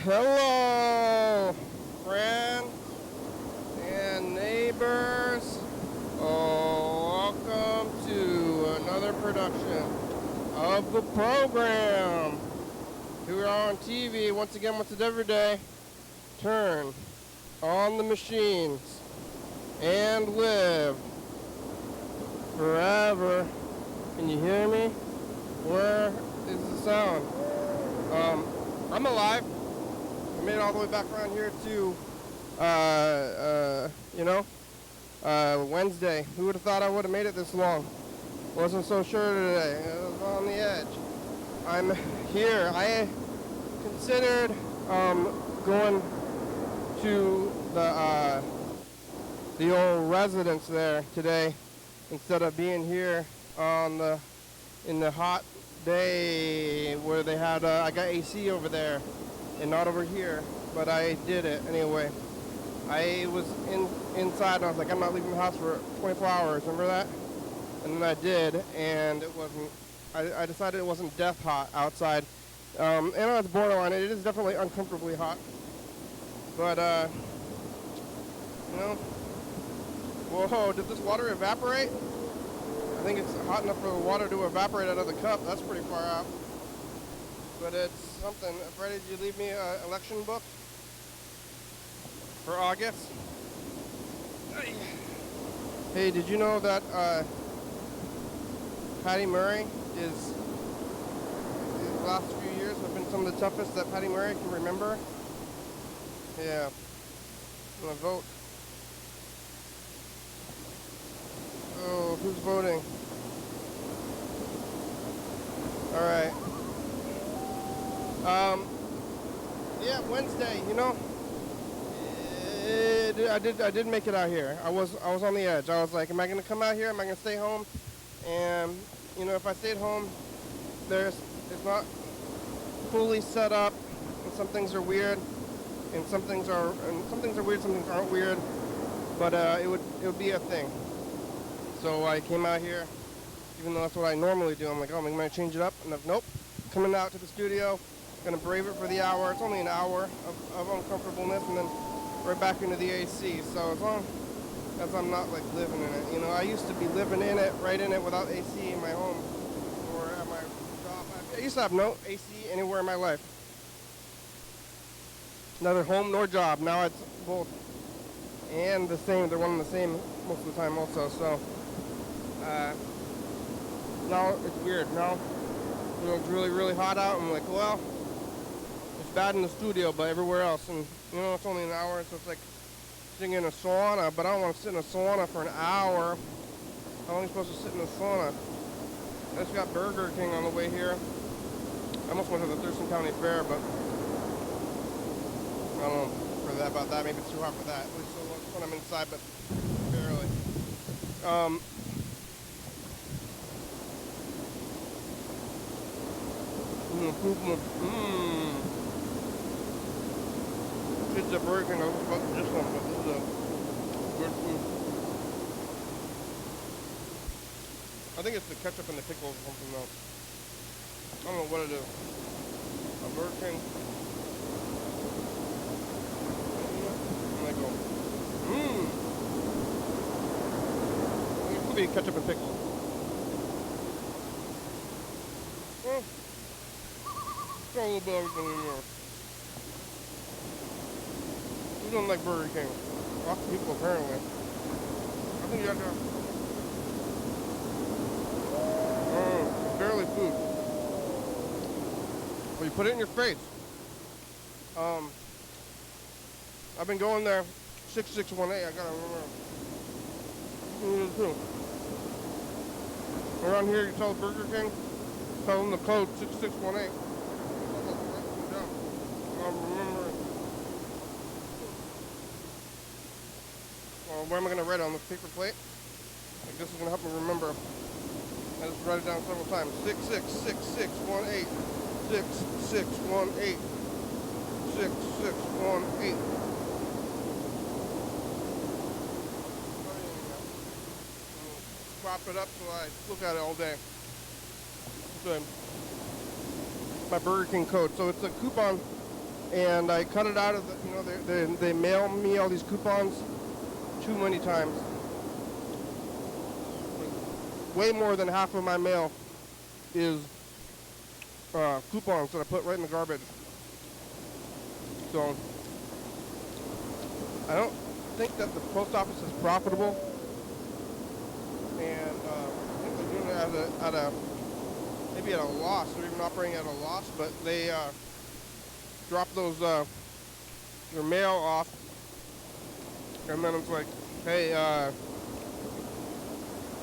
Hello, friends and neighbors. Welcome to another production of the program. Here we are on TV once again, once every day. Turn on the machines and live forever. Can you hear me? Where is the sound? I'm alive. I made it all the way back around here to, Wednesday. Who would have thought I would have made it this long? Wasn't so sure today. I was on the edge. I'm here. I considered going to the old residence there today instead of being here in the hot day where they had I got AC over there and not over here, but I did it anyway. I was inside and I was like, I'm not leaving the house for 24 hours, remember that? And then I did, and it wasn't, I decided it wasn't death hot outside. And it's borderline, it is definitely uncomfortably hot. But, whoa, did this water evaporate? I think it's hot enough for the water to evaporate out of the cup. That's pretty far out. But it's something. Freddie, did you leave me an election book for August? Hey, did you know that Patty Murray these last few years have been some of the toughest that Patty Murray can remember? Yeah. I'm gonna vote. Oh, who's voting? All right. Yeah, Wednesday. I did make it out here. I was on the edge. I was like, am I gonna come out here? Am I gonna stay home? And if I stayed home, it's not fully set up, and some things are weird, and some things are weird, some things aren't weird. But it would be a thing. So I came out here, even though that's what I normally do. I'm like, oh, I'm going to change it up. And nope, coming out to the studio, going to brave it for the hour. It's only an hour of uncomfortableness, and then right back into the AC. So as long as I'm not like living in it, I used to be living in it, right in it, without AC in my home or at my job. I used to have no AC anywhere in my life. Neither home nor job. Now it's both. And the same, they're one and the same most of the time also. So now it's weird. Now it's really, really hot out. I'm like, well, it's bad in the studio, but everywhere else. And it's only an hour, so it's like sitting in a sauna. But I don't want to sit in a sauna for an hour. How long are you supposed to sit in a sauna? I just got Burger King on the way here. I almost went to the Thurston County Fair, but I don't know about that. Maybe it's too hot for that. At least when I'm inside, but barely. It's a Burger King. I was about this one, but this is a good food. I think it's the ketchup and the pickles or something though. I don't know what it is. A Burger King. I go, it could be ketchup and pickles. Well, got a little bit of everything in there. You don't like Burger King. Lots of people apparently. I think you have to. Barely food. Well, you put it in your face. I've been going there, 6618, I gotta remember. Around here, you tell Burger King, tell them the code 6618. I'll remember it. Where am I gonna write it on this paper plate? Like this is gonna help me remember. I just write it down several times. 666618. 6618. 6618. Prop it up so I look at it all day. Good. My Burger King code. So it's a coupon and I cut it out of the, you know, they mail me all these coupons too many times. Way more than half of my mail is coupons that I put right in the garbage. So I don't think that the post office is profitable, and I think they're doing it at a maybe at a loss. They're even operating at a loss, but they drop those your mail off, and then it's like, hey,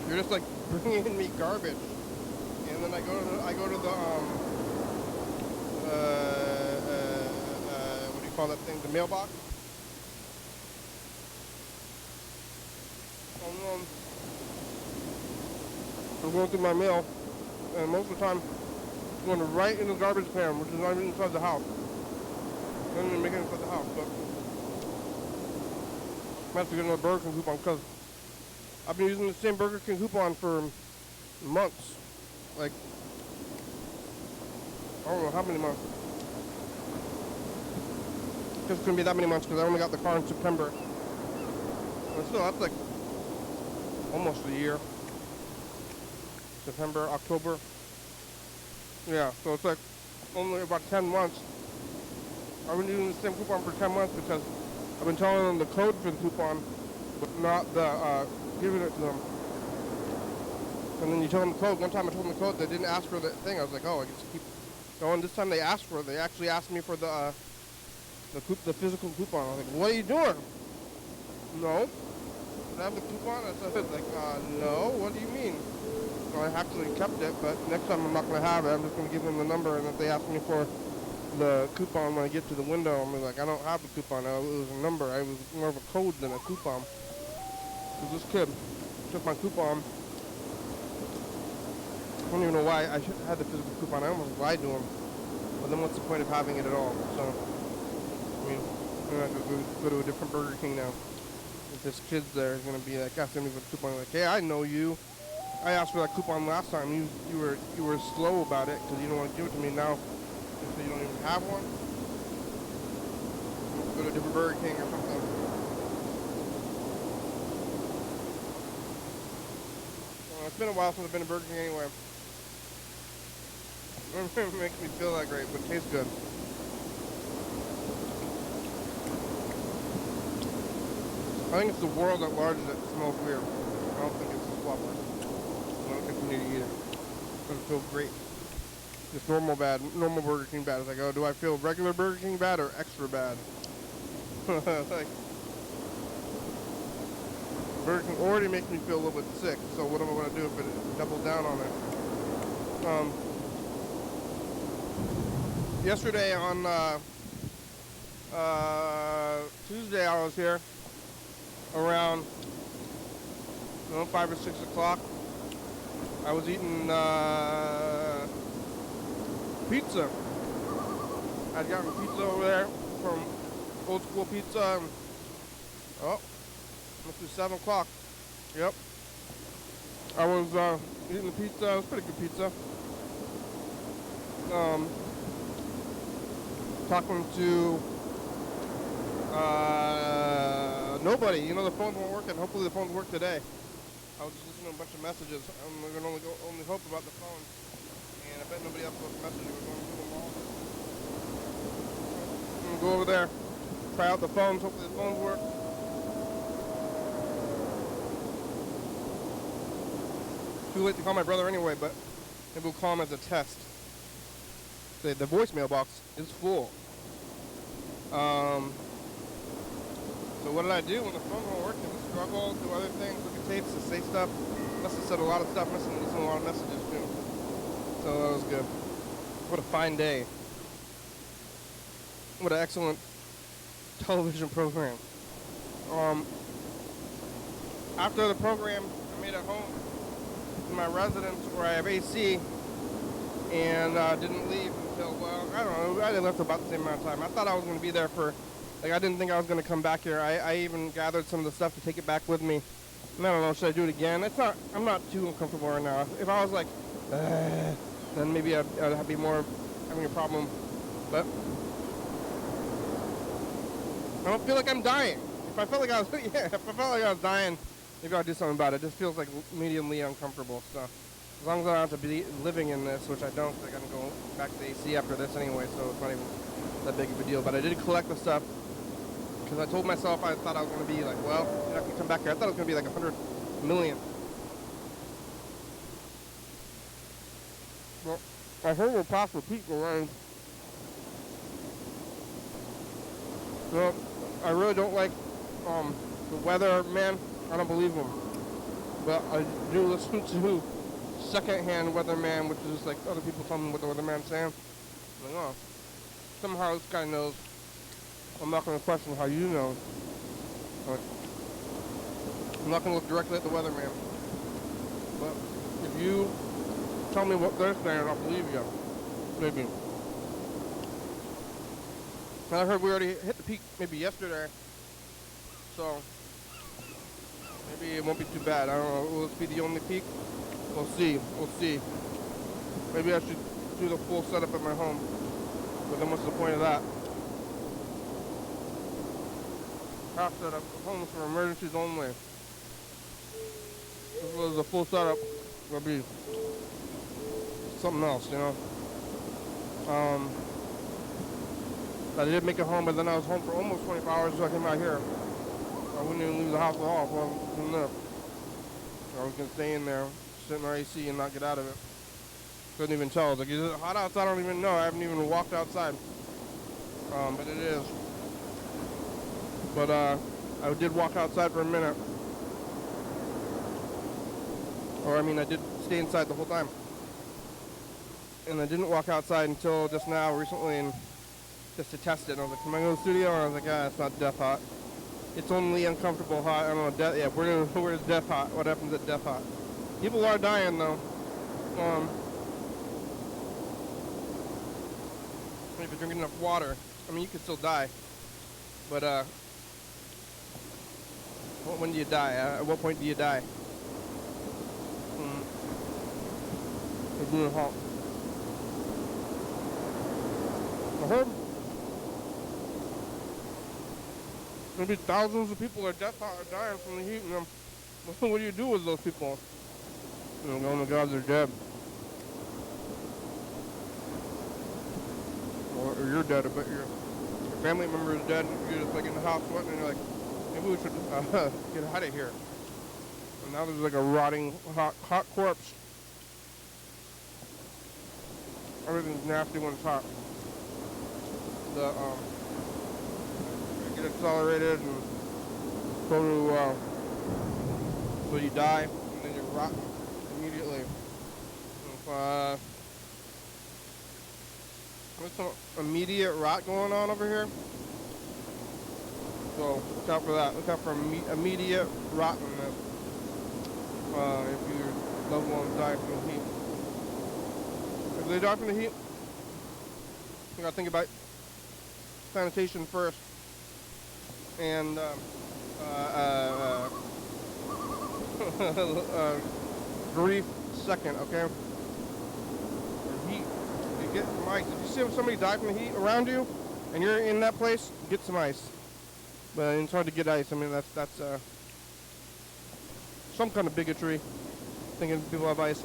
you're just like bringing me garbage, and then I go to the what do you call that thing? The mailbox. I'm going through my mail, and most of the time, it's going right in the garbage can, which is not even inside the house. Doesn't even make it inside the house, but I have to get another Burger King coupon because I've been using the same Burger King coupon for months. Like, I don't know how many months. It's gonna be that many months because I only got the car in September. But still, that's like almost a year. September, October. Yeah, so it's like only about 10 months. I've been using the same coupon for 10 months because I've been telling them the code for the coupon, but not the giving it to them. And then you tell them the code. One time I told them the code, they didn't ask for the thing. I was like, oh, I get to keep going. This time they asked for it. They actually asked me for the physical coupon. I was like, what are you doing? No. Did I have the coupon? I said, like, no. What do you mean? So I actually kept it, but next time I'm not going to have it. I'm just going to give them the number, and if they ask me for the coupon when I get to the window, I'm like, I don't have the coupon. It was a number. It was more of a code than a coupon. So this kid took my coupon. I don't even know why I should have had the physical coupon. I almost lied to him. But then what's the point of having it at all? So, I mean, I'm going to go to a different Burger King now. If this kid's there, he's going to be like, asking me for the coupon. Like, hey, I know you. I asked for that coupon last time. You were slow about it because you don't want to give it to me now. So you don't even have one. Go to a different Burger King or something. Well, it's been a while since I've been to Burger King anyway. It makes me feel that great, but it tastes good. I think it's the world at large that smells weird. I don't think it's the flopper. I don't continue to eat it. It doesn't feel great. Just normal Burger King bad. It's like, oh, do I feel regular Burger King bad or extra bad? Like, Burger King already makes me feel a little bit sick, so what am I going to do if it doubles down on it? Yesterday on Tuesday I was here around 5 or 6 o'clock. I was eating pizza. I'd gotten pizza over there from Old School Pizza. Oh, must be 7 o'clock. Yep. I was eating the pizza. It was pretty good pizza. Talking to nobody. You know, the phones weren't working. Hopefully the phones work today. I was just listening to a bunch of messages. I'm going to only hope about the phone. And I bet nobody else left messages. We're going to do them all. I'm going to go over there, try out the phones. Hopefully the phones work. Too late to call my brother anyway, but maybe we'll call him as a test. The voicemail box is full. So what did I do when the phone won't work? Just struggle, do other things, look at tapes, to say stuff. Must have said a lot of stuff, must have listened to a lot of messages too. So that was good. What a fine day. What an excellent television program. After the program, I made it home in my residence where I have AC, and didn't leave until, well, I don't know, I left about the same amount of time. I thought I was going to be there for, like, I didn't think I was going to come back here. I even gathered some of the stuff to take it back with me. And I don't know, should I do it again? I'm not too uncomfortable right now. If I was like, then maybe I'd be more having a problem. But I don't feel like I'm dying. If I felt like I was, yeah, if I felt like I was dying, maybe I'll do something about it. It just feels like mediumly uncomfortable. So as long as I don't have to be living in this, which I don't, I gotta go back to the AC after this anyway, so it's not even that big of a deal. But I did collect the stuff because I told myself I thought I was gonna be like, well, you're not gonna come back here. I thought it was gonna be like 100 million. Well, I heard we're past the peak already. Well, I really don't like the weather, man. I don't believe them. But I do listen to second-hand weatherman, which is just like other people tell me what the weatherman's saying. I'm like, oh, somehow this guy knows. I'm not going to question how you know. Like, I'm not going to look directly at the weatherman. But if you tell me what they're saying, I'll believe you. Maybe. I heard we already hit the peak maybe yesterday, so maybe it won't be too bad. I don't know. Will this be the only peak? We'll see. We'll see. Maybe I should do the full setup at my home. But then what's the point of that? Half setup. Homes for emergencies only. This was a full setup. It'll be something else, you know. I did make it home, but then I was home for almost 24 hours until I came out here. I wouldn't even leave the house at all from there. I was going to stay in there, sit in our AC and not get out of it. Couldn't even tell. I was like, is it hot outside? I don't even know. I haven't even walked outside. But it is. But I did walk outside for a minute. Or, I mean, I did stay inside the whole time. And I didn't walk outside until just now, recently, and just to test it. And I was like, can I go to the studio? And I was like, ah, it's not death hot. It's only uncomfortable hot. I don't know, yeah, where's death hot? What happens at death hot? People are dying, though. If you're drinking enough water, I mean, you can still die. But, when do you die? At what point do you die? It's really hot. I heard maybe thousands of people are dying from the heat. And what do you do with those people? You know, oh my God, they're dead. Or you're dead. I bet your family member is dead. And you're just like in the house sweating, and you're like, maybe we should get out of here. And now there's like a rotting hot corpse. Everything's nasty when it's hot. Get accelerated and go to so you die and then you rot immediately. There's some immediate rot going on over here. So look out for that. Look out for immediate rottenness if your loved ones die from the heat. If they die from the heat, you gotta think about sanitation first, and grief second, okay? Or heat. You get some ice. If you see somebody die from the heat around you, and you're in that place, get some ice. But it's hard to get ice. I mean, that's some kind of bigotry, thinking people have ice.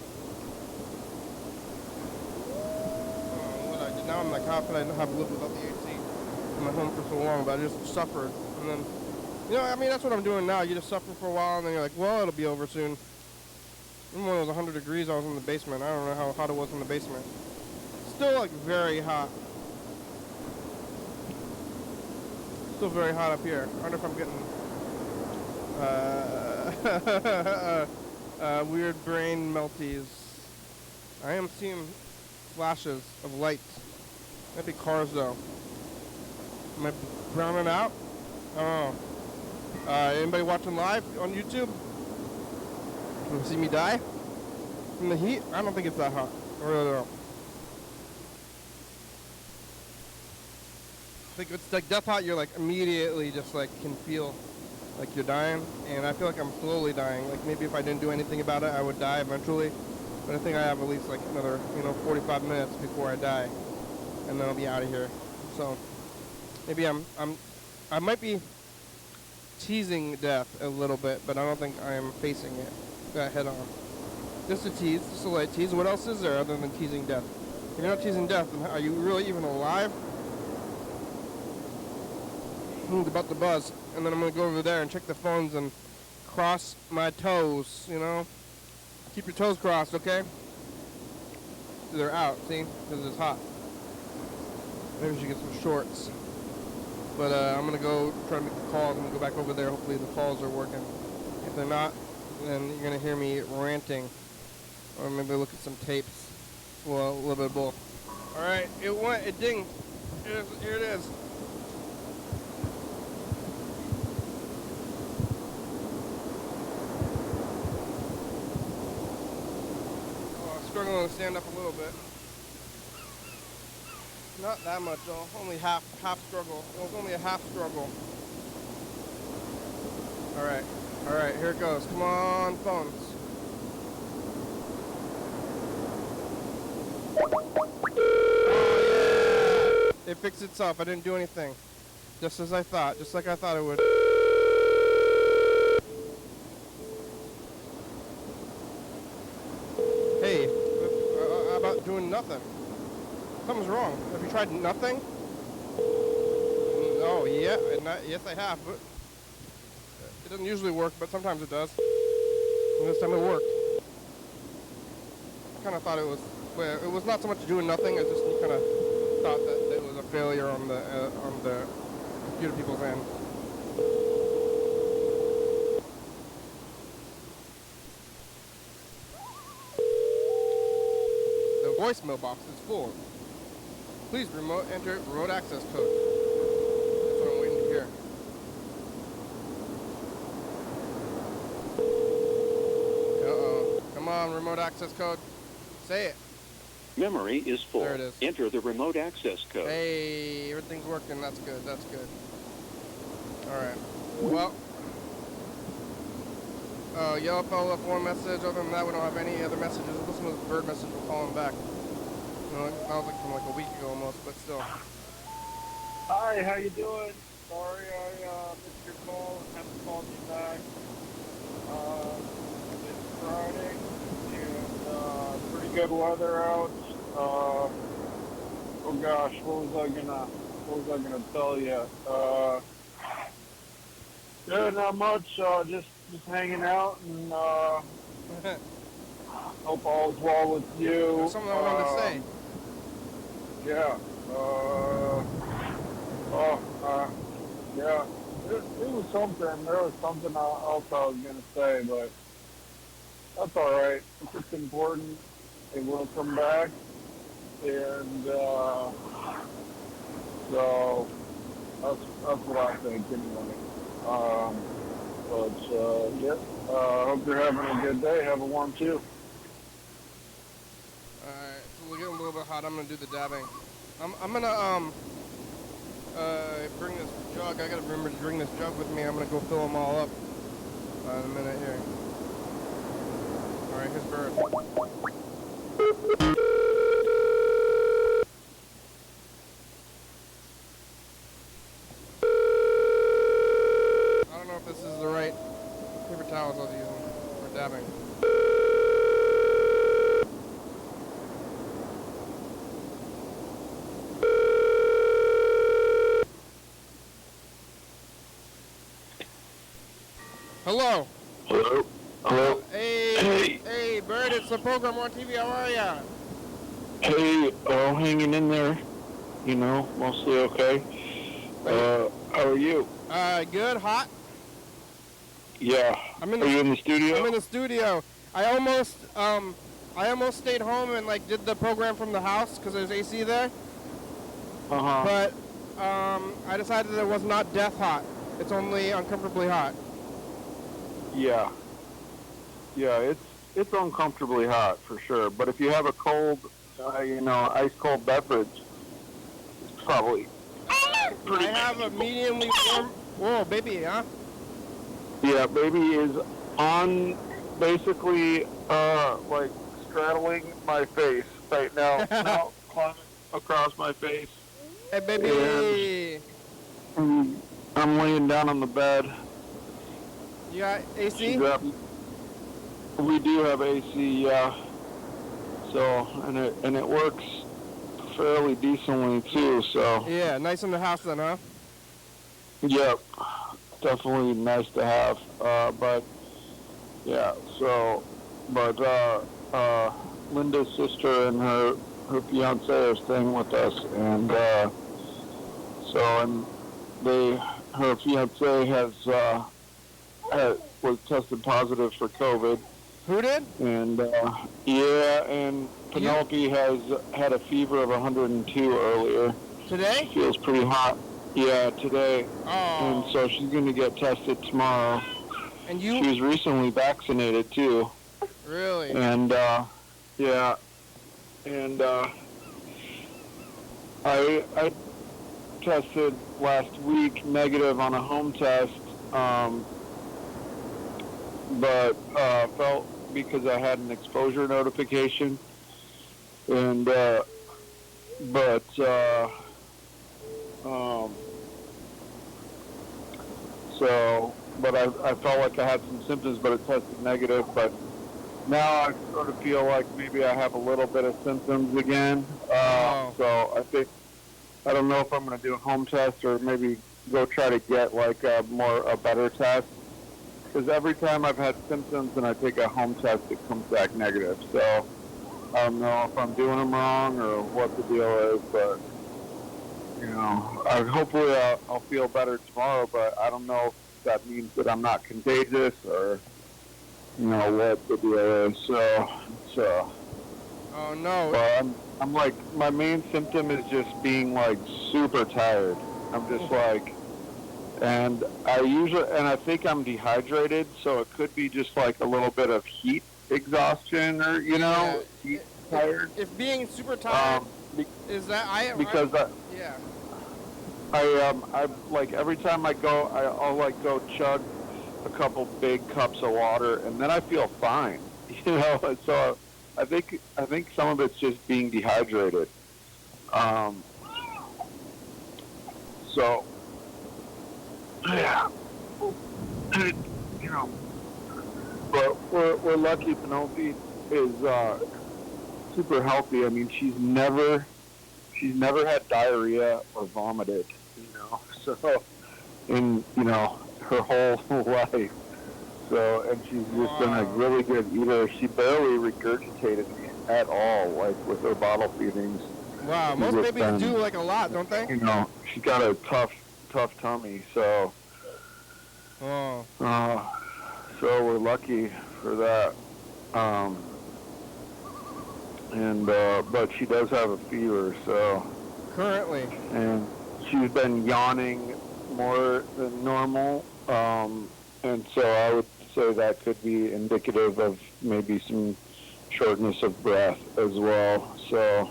Now I'm like, how could I have lived without the AC in my home for so long? But I just suffered. And then, you know, I mean, that's what I'm doing now. You just suffer for a while, and then you're like, well, it'll be over soon. Even when it was 100 degrees, I was in the basement. I don't know how hot it was in the basement. Still, like, very hot. Still very hot up here. I wonder if I'm getting weird brain melties. I am seeing flashes of lights. Might be cars though. Am I browning out? I don't know. Anybody watching live on YouTube? Want to see me die from the heat? I don't think it's that hot. I really don't. I think it's like death hot. You're like immediately just like can feel like you're dying, and I feel like I'm slowly dying. Like maybe if I didn't do anything about it, I would die eventually. But I think I have at least like another, 45 minutes before I die, and then I'll be out of here. So maybe I'm I might be teasing death a little bit, but I don't think I am facing it head on. Just a tease, just a light tease. What else is there other than teasing death? If you're not teasing death, then are you really even alive? About to buzz, and then I'm gonna go over there and check the phones and cross my toes. You know, keep your toes crossed, okay? They're out, see, because it's hot. Maybe we should get some shorts. But I'm gonna go try to make the calls. I'm gonna go back over there. Hopefully the calls are working. If they're not, then you're gonna hear me ranting, or maybe look at some tapes. Well, a little bit of both. All right, it went. It dinged. Here it is. Oh, I'm struggling to stand up a little bit. Not that much though. Only half struggle. It was only a half struggle. All right, here it goes. Come on, phones. Oh yeah! It fixed itself. I didn't do anything. Just as I thought. Just like I thought it would. Hey, how about doing nothing? Something's wrong. Have you tried nothing? Oh yeah, yes I have, but it doesn't usually work, but sometimes it does. And this time it worked. I kind of thought it was, well, it was not so much doing nothing, I just kind of thought that it was a failure on the computer people's end. The voicemail box is full. Please enter remote access code. That's what I'm waiting to hear. Uh-oh. Come on, remote access code. Say it. Memory is full. There it is. Enter the remote access code. Hey, everything's working. That's good. That's good. All right. Well, Yellow Fellow left one message. Other than that, we don't have any other messages. Listen to the Berd message. We'll call him back. You know, that was like from like a week ago almost, but still. Hi, how you doing? Sorry I missed your call and haven't called you back. It's Friday and pretty good weather out. Oh gosh, what was I gonna tell you? Yeah, not much. Just hanging out and hope all's well with you. There's something I wanted to say. Yeah. Yeah. It was something. There was something else I was gonna say, but that's all right. If it's important, it will come back, and so that's what I think anyway. Yeah. Hope you're having a good day. Have a one too. Alright, so we're getting a little bit hot. I'm gonna do the dabbing. I'm gonna bring this jug. I gotta remember to bring this jug with me. I'm gonna go fill them all up in a minute here. Alright, here's Berd. I don't know if this is the right paper towels I was using for dabbing. Hello. Hello. Hello. Hey, Berd, it's the program on TV. How are ya? Hey, hanging in there. You know, mostly okay. How are you? Good. Hot. Yeah. Are you in the studio? I'm in the studio. I almost stayed home and like did the program from the house because there's AC there. But I decided that it was not death hot. It's only uncomfortably hot. Yeah. Yeah, it's uncomfortably hot for sure. But if you have a cold, ice cold beverage, it's probably. I have a mediumly warm. Whoa, baby, huh? Yeah, baby is on basically like straddling my face right now. Now climbing across my face. Hey, baby. And, I'm laying down on the bed. You got AC? She's up. We do have AC, yeah. So, and it works fairly decently too. So. Yeah, nice in the house then, huh? Yep, definitely nice to have. But yeah, so, but Linda's sister and her fiance are staying with us, and her fiance was tested positive for COVID. Who did? And and Penelope has had a fever of 102 earlier. Today? She feels pretty hot. Yeah, today. Oh. And so she's going to get tested tomorrow. And you? She was recently vaccinated too. Really? And yeah. And I tested last week negative on a home test, but felt because I had an exposure notification, and but I felt like I had some symptoms, but it tested negative. But now I sort of feel like maybe I have a little bit of symptoms again. So I don't know if I'm going to do a home test or maybe go try to get like a better test. Because every time I've had symptoms and I take a home test, it comes back negative. So I don't know if I'm doing them wrong or what the deal is, but hopefully I'll feel better tomorrow. But I don't know if that means that I'm not contagious or what the deal is. So. Oh no. Well, I'm like, my main symptom is just being like super tired. I'm just like. And I think I'm dehydrated, so it could be just like a little bit of heat exhaustion or, heat tired. If being super tired, is that, yeah. I like every time I go, I'll like go chug a couple big cups of water and then I feel fine, so I think some of it's just being dehydrated. So. Yeah, but we're lucky. Penelope is super healthy. I mean, she's never had diarrhea or vomited. So in her whole life. So, and she's just been a really good eater. She barely regurgitated at all, like with her bottle feedings. Wow, most babies do like a lot, don't they? She's got a tough tummy, so so we're lucky for that. But she does have a fever, so currently, and she's been yawning more than normal, and so I would say that could be indicative of maybe some shortness of breath as well. So,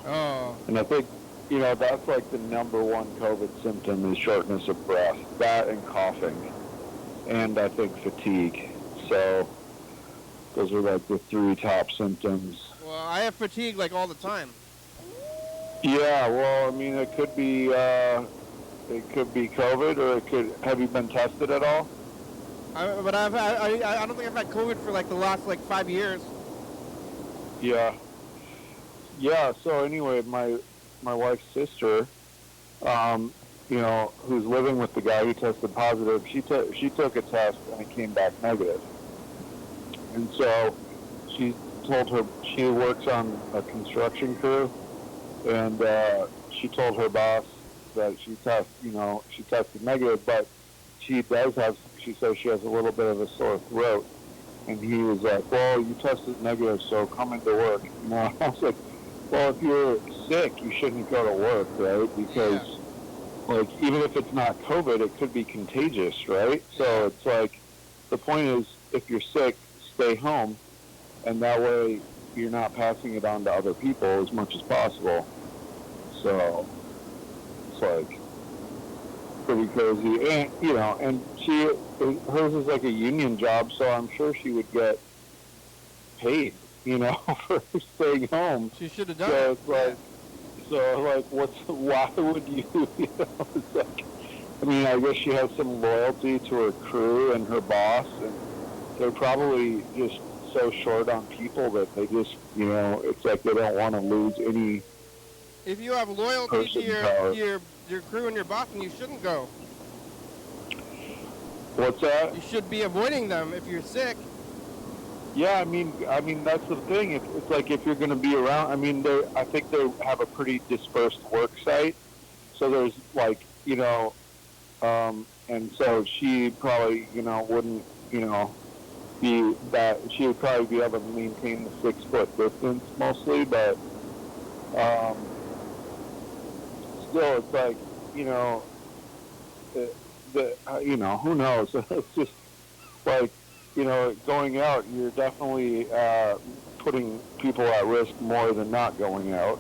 and I think that's like the number one COVID symptom is shortness of breath. That and coughing. And I think fatigue. So those are like the three top symptoms. Well, I have fatigue like all the time. Yeah, well, I mean, it could be COVID, or have you been tested at all? I don't think I've had COVID for like the last 5 years. Yeah. Yeah, so anyway, my wife's sister, who's living with the guy who tested positive, she took a test and it came back negative. And so she told her, she works on a construction crew, and she told her boss that she tested negative, but she says she has a little bit of a sore throat. And he was like, well, you tested negative, so come into work. I was like, well, if you're sick, you shouldn't go to work, right? Because, even if it's not COVID, it could be contagious, right? So it's like, the point is, if you're sick, stay home, and that way you're not passing it on to other people as much as possible. So it's like pretty crazy, and hers is like a union job, so I'm sure she would get paid, for staying home. She should have done so it. It's like, why would you, it's like, I mean, I guess she has some loyalty to her crew and her boss, and they're probably just so short on people that they just, it's like they don't want to lose any. If you have loyalty to your crew and your boss, then you shouldn't go. What's that? You should be avoiding them if you're sick. Yeah, I mean that's the thing. It's like if you're going to be around. I mean, I think they have a pretty dispersed work site, so there's like and so she probably wouldn't be that. She would probably be able to maintain the 6 foot distance mostly, but still, it's like who knows? It's just like. Going out, you're definitely putting people at risk more than not going out.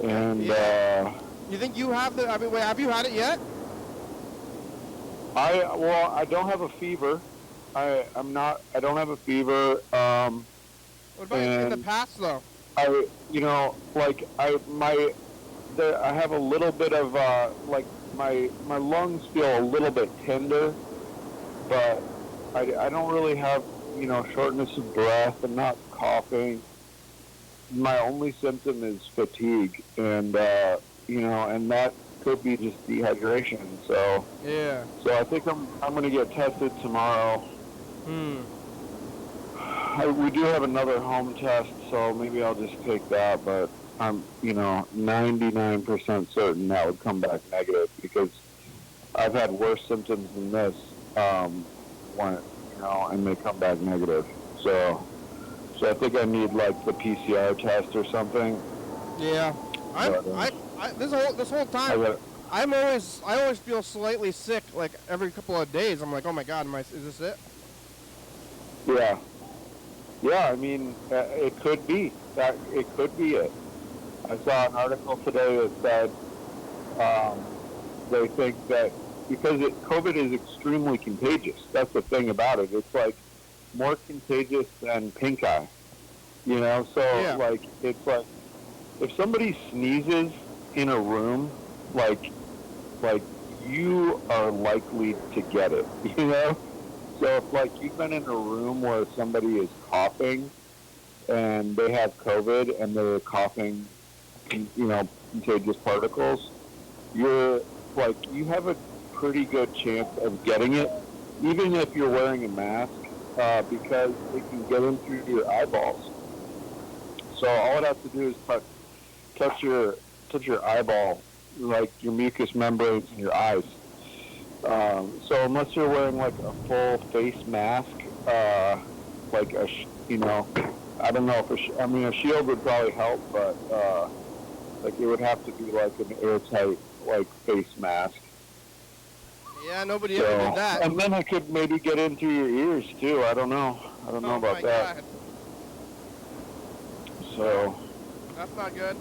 And you think you have the? I mean, wait, have you had it yet? I don't have a fever. I don't have a fever. What about in the past though? I have a little bit of my lungs feel a little bit tender, but I don't really have, shortness of breath. I'm not coughing. My only symptom is fatigue, and and that could be just dehydration. So yeah. So I think I'm going to get tested tomorrow. We do have another home test, so maybe I'll just take that. But I'm 99% certain that would come back negative because I've had worse symptoms than this. And they come back negative. So I think I need like the PCR test or something. Yeah, this whole time I always feel slightly sick like every couple of days. I'm like, oh my God, is this it? Yeah. I mean, it could be that. It could be it. I saw an article today that said they think that. Because COVID is extremely contagious. That's the thing about it. It's like more contagious than pink eye. So yeah. like it's like if somebody sneezes in a room, like you are likely to get it. So if like you've been in a room where somebody is coughing and they have COVID and they're coughing, contagious particles, you have a pretty good chance of getting it, even if you're wearing a mask, because it can get in through your eyeballs. So all it has to do is touch your eyeball, like your mucous membranes in your eyes. So unless you're wearing like a full face mask, like I don't know if a shield would probably help, but like it would have to be like an airtight like face mask. Yeah, nobody ever did that. And then it could maybe get in through your ears too. I don't know about that. God. So that's not good.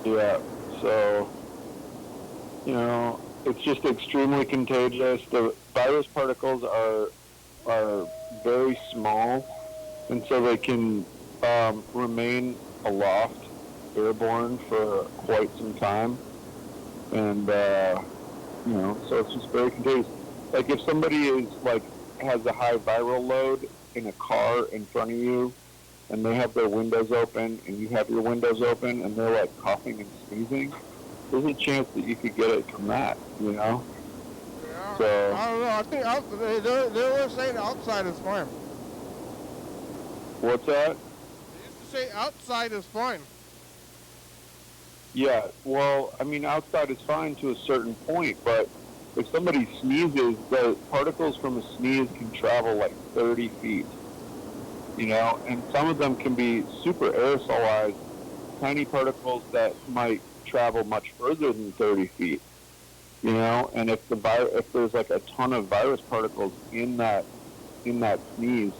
Yeah. So it's just extremely contagious. The virus particles are very small, and so they can remain aloft, airborne for quite some time, and so it's just very contagious. Like if somebody has a high viral load in a car in front of you, and they have their windows open, and you have your windows open, and they're like coughing and sneezing, there's a chance that you could get it from that, Yeah. So I don't know. I think they're saying outside is fine. What's that? They used to say outside is fine. Yeah, well, I mean, outside is fine to a certain point, but if somebody sneezes, the particles from a sneeze can travel like 30 feet, and some of them can be super aerosolized, tiny particles that might travel much further than 30 feet, and if there's like a ton of virus particles in that sneeze,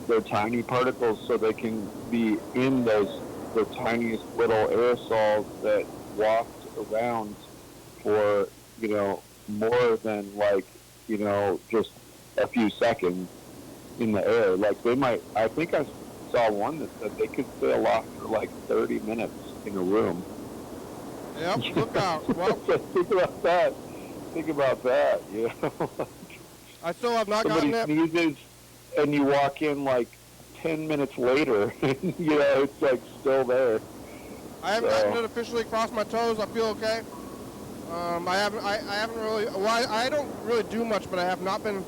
they're tiny particles, so they can be in the tiniest little aerosols that waft around for, more than just a few seconds in the air. Like I think I saw one that said they could stay aloft for like 30 minutes in a room. Yep, look out. Well, Think about that. Think about that, you know. I still have not gotten Somebody it. sneezes and you walk in like 10 minutes later, and, you know, it's like still there. I haven't gotten it officially across my toes. I feel okay. I haven't really, well, I don't really do much, but I have not been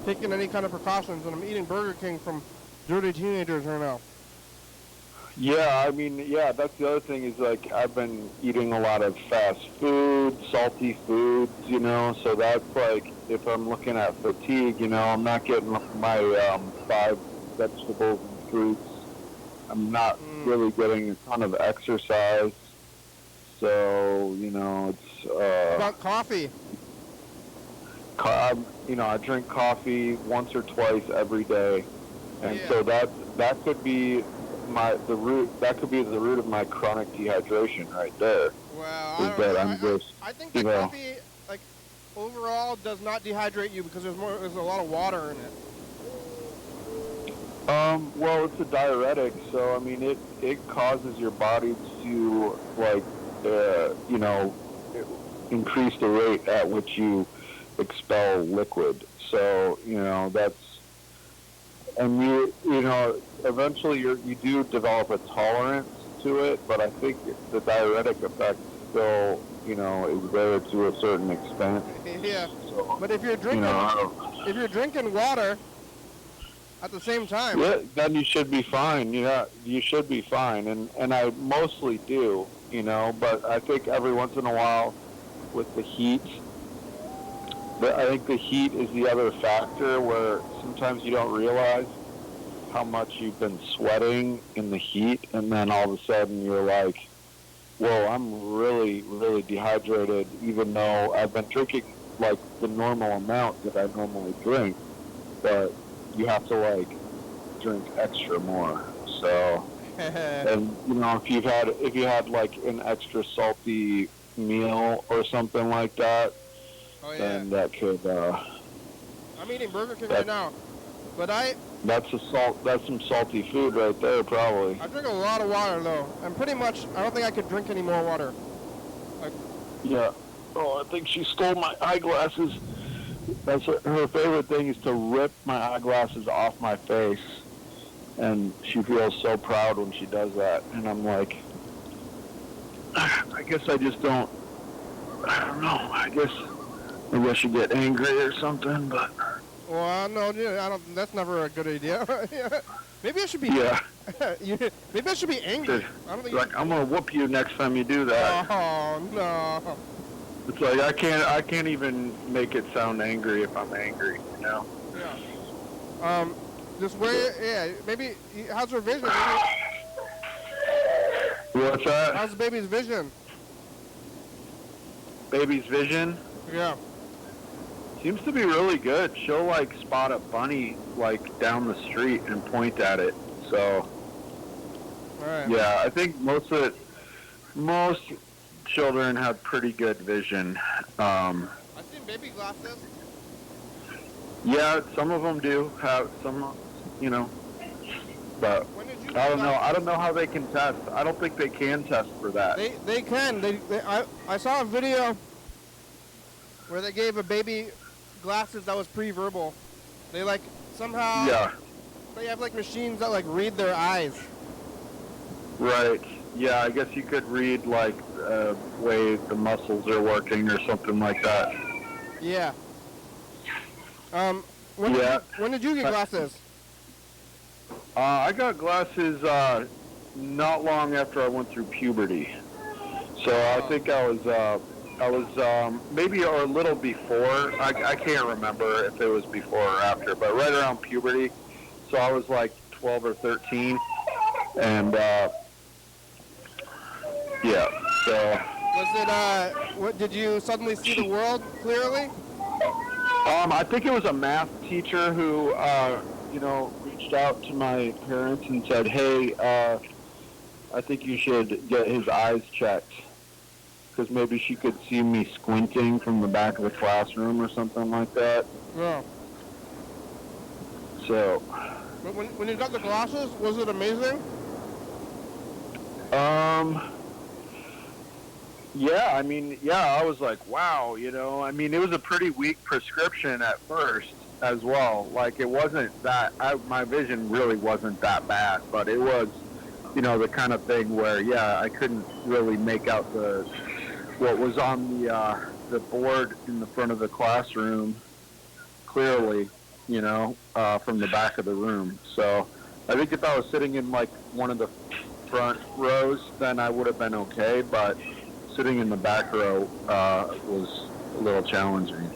taking any kind of precautions, and I'm eating Burger King from dirty teenagers right now. Yeah, I mean, yeah, that's the other thing is, like, I've been eating a lot of fast food, salty foods, you know, so that's like, if I'm looking at fatigue, you know, I'm not getting my 5 vegetables and fruits. I'm not really getting a ton of exercise, so, you know, it's... About coffee? You know, I drink coffee once or twice every day, and so that could be the root of my chronic dehydration right there. Well, I think that coffee, like, overall does not dehydrate you because there's a lot of water in it. Well, it's a diuretic, so I mean, it causes your body to, like, you know, increase the rate at which you expel liquid. So, you know, and you know, eventually you do develop a tolerance to it, but I think the diuretic effect still, you know, is there to a certain extent. Yeah. So, but if you're drinking water at the same time, yeah, then you should be fine. Yeah, you should be fine, and I mostly do, you know, but I think every once in a while with the heat, I think the heat is the other factor where sometimes you don't realize how much you've been sweating in the heat, and then all of a sudden you're like, whoa, I'm really, really dehydrated, even though I've been drinking like the normal amount that I normally drink, but you have to like drink extra more. So, and you know, if you had like an extra salty meal or something like that, then that could. I'm eating Burger King right now, but that's some salty food right there, probably. I drink a lot of water though, and pretty much I don't think I could drink any more water. Yeah. Oh, I think she stole my eyeglasses. That's her favorite thing is to rip my eyeglasses off my face, and she feels so proud when she does that. And I'm like, I guess I just don't. I don't know. I guess maybe I should get angry or something, but. Well, no, I don't. That's never a good idea. Maybe I should be. Yeah. Maybe I should be angry. I don't think. Like, I'm gonna whoop you next time you do that. Oh no. It's like I can't even make it sound angry if I'm angry, you know. Yeah. Just where? Yeah. Maybe. How's her vision? What's that? How's the baby's vision? Baby's vision? Yeah. Seems to be really good. She'll like spot a bunny like down the street and point at it. So. All right. Yeah, I think most children have pretty good vision. I've seen baby glasses. Yeah, some of them do have some, you know. But I don't know. I don't know how they can test. I don't think they can test for that. They can. I saw a video where they gave a baby glasses that was pre-verbal. They like somehow. Yeah. They have like machines that like read their eyes. Right. Yeah, I guess you could read like the way the muscles are working or something like that. Yeah. When did you get glasses? I got glasses not long after I went through puberty. So I think I was maybe a little before. I can't remember if it was before or after, but right around puberty. So I was like 12 or 13, and yeah. So. Was it? What did you suddenly see the world clearly? I think it was a math teacher who, you know, reached out to my parents and said, "Hey, I think you should get his eyes checked, because maybe she could see me squinting from the back of the classroom or something like that." Yeah. So. But when you got the glasses, was it amazing? Yeah, I mean, yeah, I was like, wow, you know, I mean, it was a pretty weak prescription at first as well. Like, it wasn't that, my vision really wasn't that bad, but it was, you know, the kind of thing where, yeah, I couldn't really make out what was on the board in the front of the classroom clearly, you know, from the back of the room. So I think if I was sitting in like one of the front rows, then I would have been okay, but sitting in the back row was a little challenging.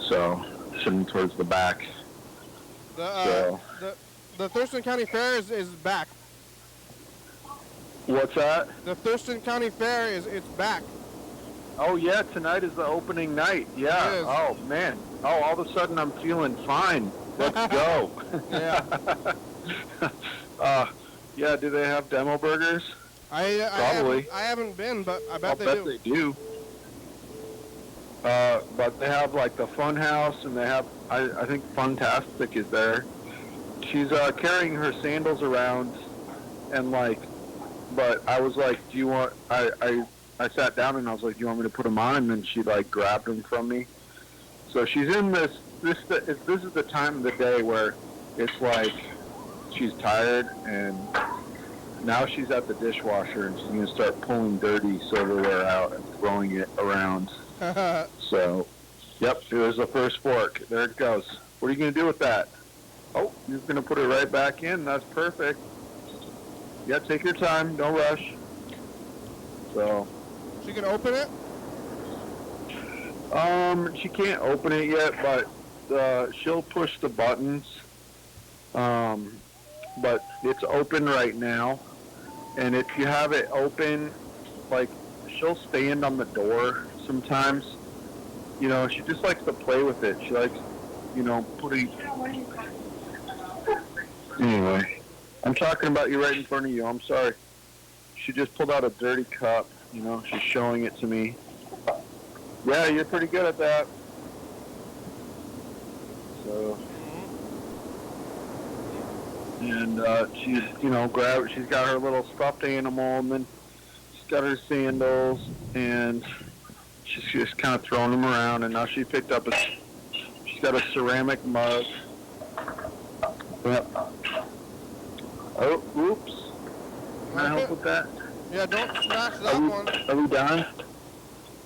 So sitting towards the back. The Thurston County Fair is back. What's that? The Thurston County Fair it's back. Oh yeah, tonight is the opening night. Yeah. It is. Oh man. Oh, all of a sudden I'm feeling fine. Let's go. Yeah. Yeah. Do they have demo burgers? Probably. I haven't been, but I bet I'll they bet do. they do. But they have like the Fun House, and they have I think Funtastic is there. She's carrying her sandals around, and like, but I was like, do you want? I sat down and I was like, do you want me to put them on? And then she like grabbed them from me. So she's in this is the time of the day where it's like she's tired, and now she's at the dishwasher and she's going to start pulling dirty silverware out and throwing it around. So, yep, there's the first fork. There it goes. What are you going to do with that? Oh, you're going to put it right back in. That's perfect. Yeah, take your time. No rush. So. She can open it? She can't open it yet, but she'll push the buttons. But it's open right now. And if you have it open, like, she'll stand on the door sometimes. You know, she just likes to play with it. She likes, you know, putting... Anyway, I'm talking about you right in front of you. I'm sorry. She just pulled out a dirty cup. You know, she's showing it to me. Yeah, you're pretty good at that. So... And she's, you know, she's got her little stuffed animal, and then she's got her sandals, and she's just kind of throwing them around. And now she picked up she's got a ceramic mug. Yep. Oh, oops. Can I help with that? Yeah, don't smash that one. Are we done?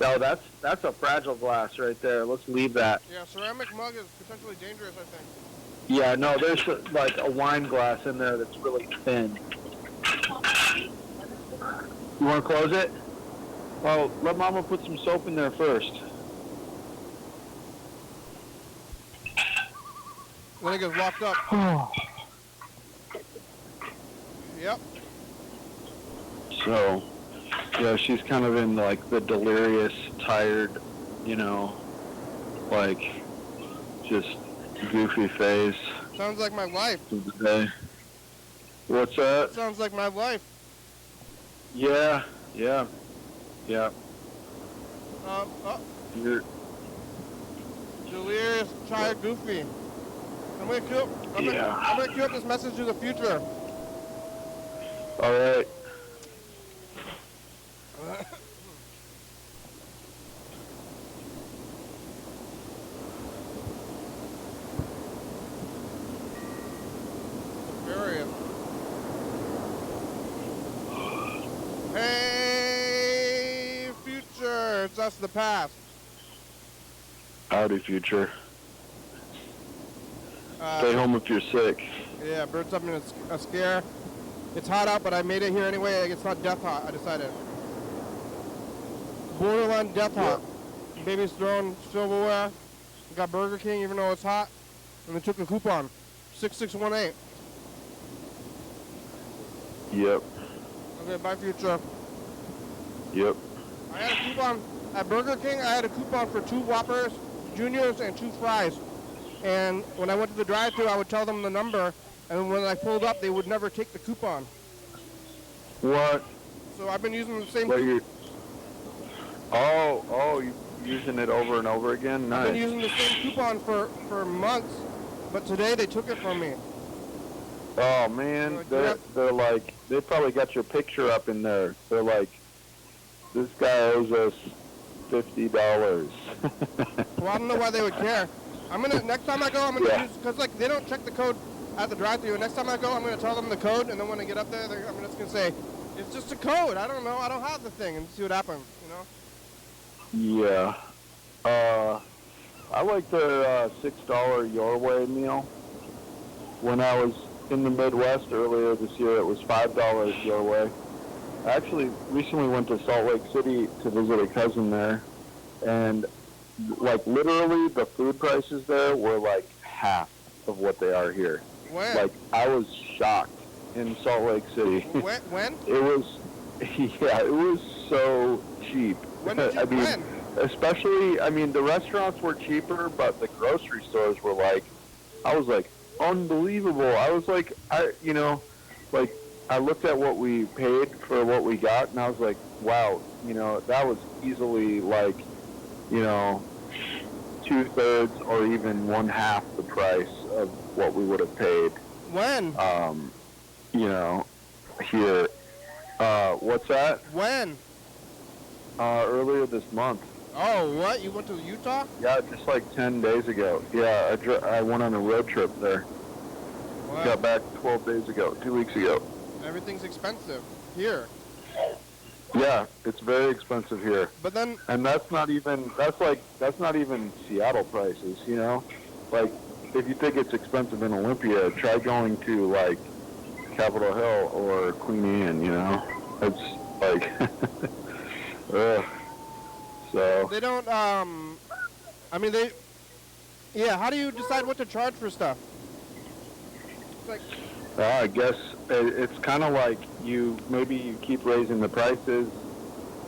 No, that's a fragile glass right there. Let's leave that. Yeah, ceramic mug is potentially dangerous, I think. Yeah, no, there's like a wine glass in there that's really thin. You want to close it? Oh, let Mama put some soap in there first. Then it gets locked up. Yep. So, yeah, she's kind of in like the delirious, tired, you know, like just goofy phase. Sounds like my life. Of the day. What's that? Sounds like my life. Yeah. You're delirious, tired, goofy. I'm gonna queue up this message to the future. All right. Hey, future, it's us, the past. Howdy, future. Stay home if you're sick. Yeah, Bird's up in a scare. It's hot out, but I made it here anyway. It's not death hot, I decided. Borderline death hot. Baby's throwing silverware. We got Burger King, even though it's hot. And they took a coupon. 6618. Yep. Okay, bye, future. Yep. I had a coupon at Burger King. I had a coupon for 2 Whoppers, Juniors, and 2 fries. And when I went to the drive-thru, I would tell them the number, and when I pulled up, they would never take the coupon. What? So I've been using the same. You're using it over and over again. Nice. I've been using the same coupon for months, but today they took it from me. Oh man, they're like, they probably got your picture up in there. They're like, This guy owes us $50. Well, I don't know why they would care. Next time I go, I'm gonna Yeah. use, because like they don't check the code at the drive-thru. Next time I go, I'm gonna tell them the code, and then when I get up there, I'm just gonna say, it's just a code. I don't know. I don't have the thing, and see what happens. Yeah. I like their $6 Your Way meal. When I was in the Midwest earlier this year, it was $5 Your Way. I actually recently went to Salt Lake City to visit a cousin there, and like literally the food prices there were like half of what they are here. When? Like I was shocked in Salt Lake City. When? It was, yeah, it was so cheap. When did you when? Especially, the restaurants were cheaper, but the grocery stores were like, I was like, unbelievable. I was like, I looked at what we paid for what we got, and I was like, wow, that was easily like, 2/3 or even 1/2 the price of what we would have paid. When? Here. What's that? When? Earlier this month. Oh, what? You went to Utah? Yeah, just like 10 days ago. Yeah, I went on a road trip there. Wow. Got back 12 days ago, 2 weeks ago. Everything's expensive here. Yeah, it's very expensive here. But then, and that's not even Seattle prices, Like, if you think it's expensive in Olympia, try going to like Capitol Hill or Queen Anne, It's like, ugh. So they don't, how do you decide what to charge for stuff? It's like, I guess it's kind of like maybe you keep raising the prices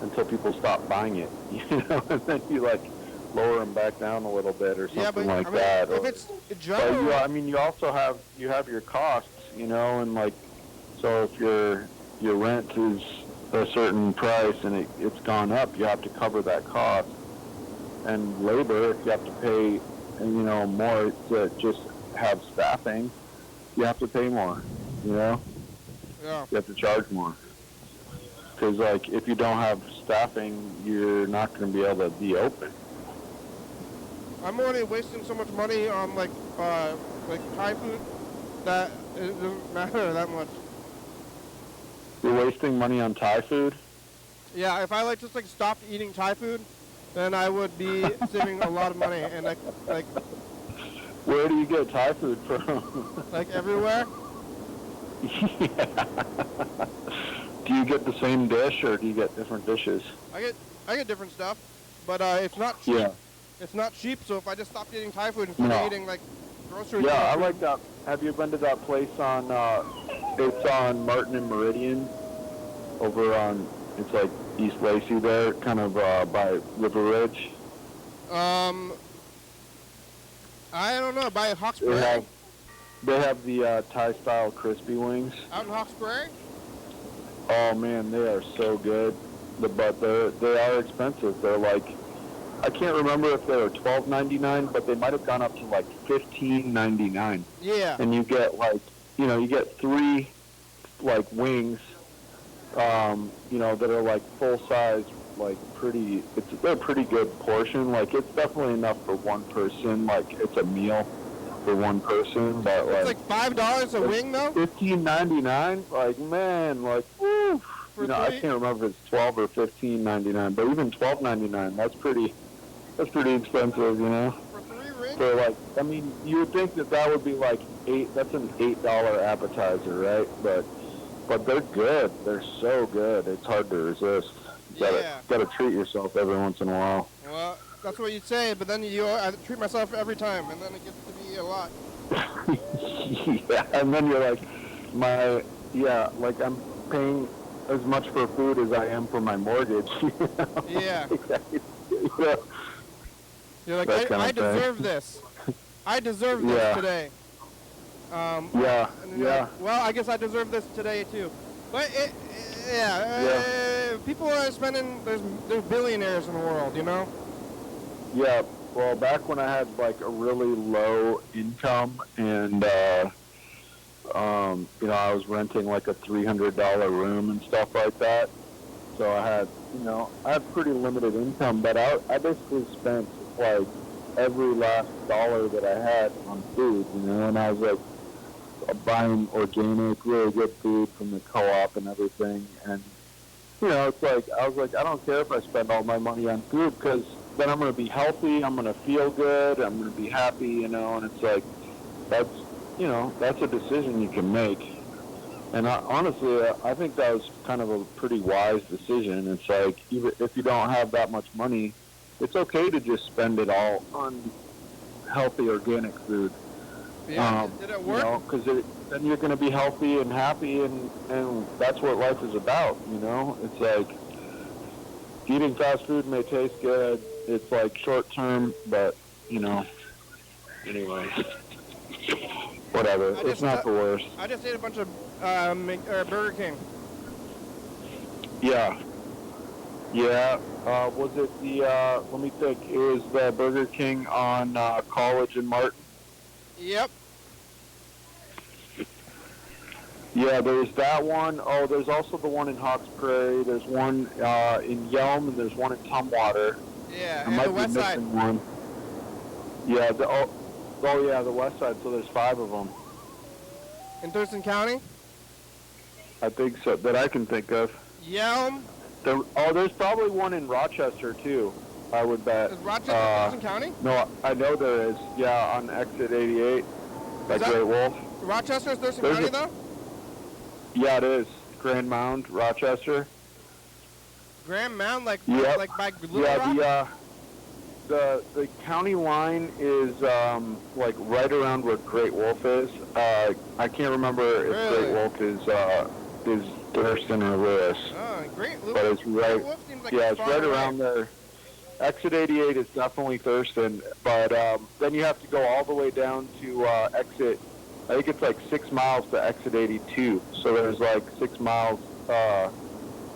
until people stop buying it, and then you like lower them back down a little bit or something that. If it's general, but you also have your costs, and like, so if your rent is a certain price and it's gone up, you have to cover that cost. And labor, if you have to pay, more to just have staffing, you have to pay more, Yeah. You have to charge more. Because, like, if you don't have staffing, you're not going to be able to be open. I'm already wasting so much money on, like Thai food that it doesn't matter that much. You're wasting money on Thai food? Yeah, if I just stopped eating Thai food, then I would be saving a lot of money. And like where do you get Thai food from? Like everywhere. Yeah. Do you get the same dish or do you get different dishes? I get different stuff, but it's not cheap. Yeah. It's not cheap. So if I just stopped eating Thai food and started eating like grocery. Yeah, I like that. Have you been to that place on? It's on Martin and Meridian, over on. It's like East Lacey there, kind of by River Ridge. I don't know. By Hawkesbury. They have the Thai-style crispy wings. Out in Hawkesbury? Oh man, they are so good. But they are expensive. They're like, I can't remember if they were $12.99, but they might have gone up to like $15.99. Yeah. And you get you get 3 like wings, that are like full size, like they're a pretty good portion. Like it's definitely enough for one person. Like it's a meal for one person. But it's like $5 a wing though? $15.99. Like man, like woo. I can't remember if it's $12 or $15.99, but even $12.99, that's pretty expensive, For 3 rings? For like, you would think that would be like that's an $8 appetizer, right? But they're good. They're so good. It's hard to resist. Gotta treat yourself every once in a while. Well, that's what you'd say, but then I treat myself every time, and then it gets to be a lot. Yeah, and then you're like, I'm paying as much for food as I am for my mortgage. Yeah. Yeah. You're like, I deserve this. I deserve this today. Yeah. Like, well, I guess I deserve this today too. But people are spending. There's billionaires in the world, Yeah. Well, back when I had like a really low income and I was renting like a $300 room and stuff like that. So I had I have pretty limited income, but I basically spent like every last dollar that I had on food, and I was like buying organic, really good food from the co-op and everything. And, it's like, I was like, I don't care if I spend all my money on food because then I'm going to be healthy, I'm going to feel good, I'm going to be happy, and it's like, that's a decision you can make. And honestly, I think that was kind of a pretty wise decision. It's like, even if you don't have that much money, it's okay to just spend it all on healthy organic food. Yeah, did it work? Because then you're going to be healthy and happy, and that's what life is about, It's like, eating fast food may taste good. It's like short term, but, anyway. Whatever. It's not the worst. I just ate a bunch of Burger King. Yeah. Yeah. Was it the, let me think, it was the Burger King on College and Martin? Yep. Yeah, there's that one. Oh, there's also the one in Hawks Prairie. There's one in Yelm, and there's one in Tumwater. Yeah, I and might the be west side. missing one. Yeah, yeah, the west side, so there's 5 of them. In Thurston County? I think so, that I can think of. Yelm? There's probably one in Rochester, too, I would bet. Is Rochester Thurston County? No, I know there is. Yeah, on exit 88, by Great Wolf. Rochester is Thurston County, though? Yeah, it is. Grand Mound, Rochester. Grand Mound, like by Little Rock? Yeah, the county line is like right around where Great Wolf is. I can't remember if Great Wolf is Thurston or Lewis. Oh, but it's right. Great Wolf seems like It's right around there. Exit 88 is definitely Thurston, but then you have to go all the way down to exit. I think it's like 6 miles to exit 82. So there's like 6 miles,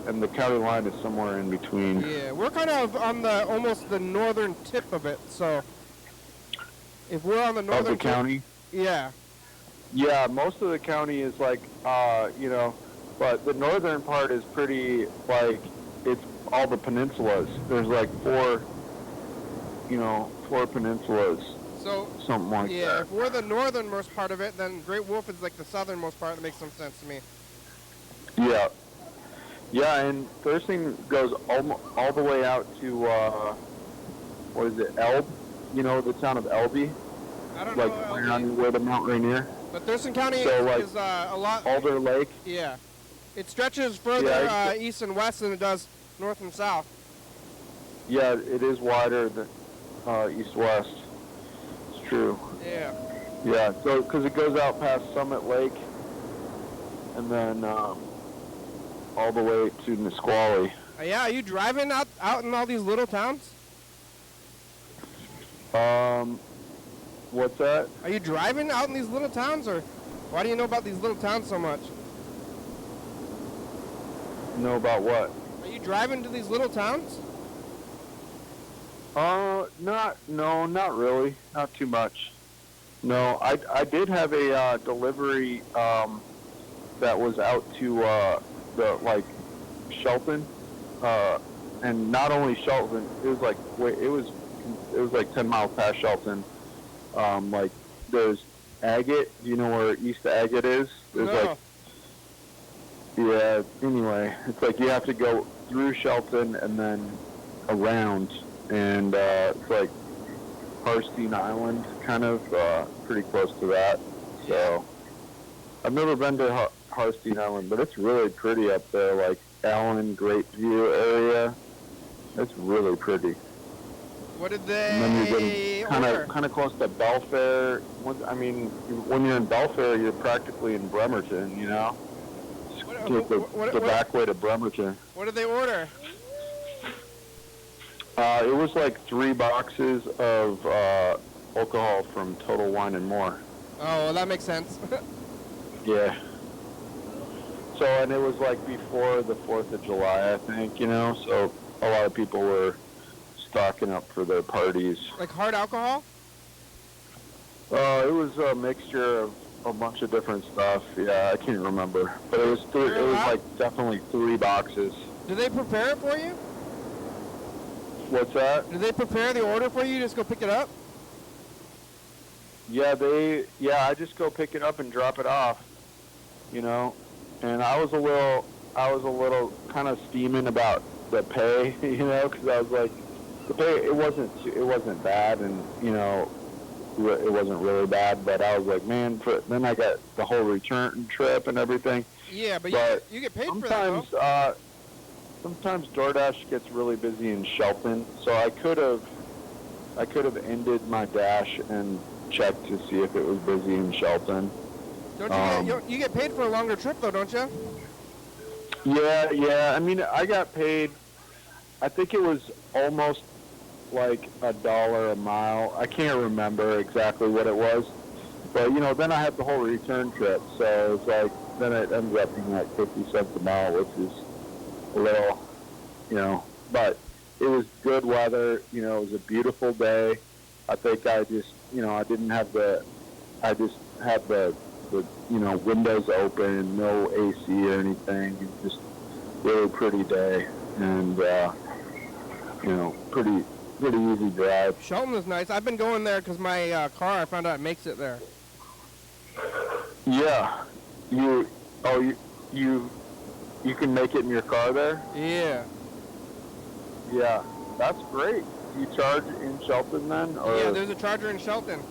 and the county line is somewhere in between. Yeah, we're kind of on almost the northern tip of it. So if we're on the northern of the county. Yeah. Yeah, most of the county is like, but the northern part is pretty like it's all the peninsulas. There's like 4 peninsulas. So, something like that. Yeah, if we're the northernmost part of it, then Great Wolf is like the southernmost part. That makes some sense to me. Yeah. Yeah, and Thurston goes all the way out to, what is it, Elbe? The town of Elbe? I don't know. Like, right on your way to Mount Rainier. But Thurston County is a lot... Alder Lake? Yeah. It stretches further east and west than it does north and south. Yeah, it is wider than east-west. True. Yeah. Yeah, so because it goes out past Summit Lake and then all the way to Nisqually. Yeah, are you driving out in all these little towns? What's that? Are you driving out in these little towns, or why do you know about these little towns so much? Know about what? Are you driving to these little towns? Not really. Not too much. No, I did have a delivery that was out to Shelton, and not only Shelton. It was like 10 miles past Shelton. Like there's Agate. Do you know where East Agate is? There's Anyway, it's like you have to go through Shelton and then around. And it's like Harstein Island, kind of pretty close to that. So I've never been to Harstein Island, but it's really pretty up there, like Allen, Great View area. It's really pretty. What did they and then you're getting kind of close to Belfair. When you're in Belfair, you're practically in Bremerton, Take the back way to Bremerton. What did they order? It was like 3 boxes of alcohol from Total Wine and More. Oh, well, that makes sense. Yeah. So, and it was like before the 4th of July, I think, so a lot of people were stocking up for their parties. Like hard alcohol? It was a mixture of a bunch of different stuff. Yeah, I can't remember. But it was like definitely 3 boxes. Do they prepare it for you? What's that? Do they prepare the order for you? You just go pick it up? Yeah, I just go pick it up and drop it off, you know. And I was a little kind of steaming about the pay, you know, because I was like, the pay, it wasn't bad, and, you know, it wasn't really bad, but I was like, man, then I got the whole return trip and everything. Yeah, but you get paid for sometimes, that, though. Sometimes DoorDash gets really busy in Shelton, so I could have ended my dash and checked to see if it was busy in Shelton. Don't you get paid for a longer trip, though, don't you? Yeah. I mean, I got paid, I think it was almost like $1 a mile. I can't remember exactly what it was. But, you know, then I had the whole return trip. So it's like, then it ended up being like 50 cents a mile, which is a little, you know. But it was good weather. You know, it was a beautiful day. I think I just, you know, I just had the you know, windows open, no AC or anything. It was just really pretty day. And, you know, pretty easy drive. Shelton is nice. I've been going there because my car, I found out it makes it there. Yeah. You can make it in your car there? Yeah. Yeah. That's great. Do you charge in Shelton then? Or? Yeah, there's a charger in Shelton.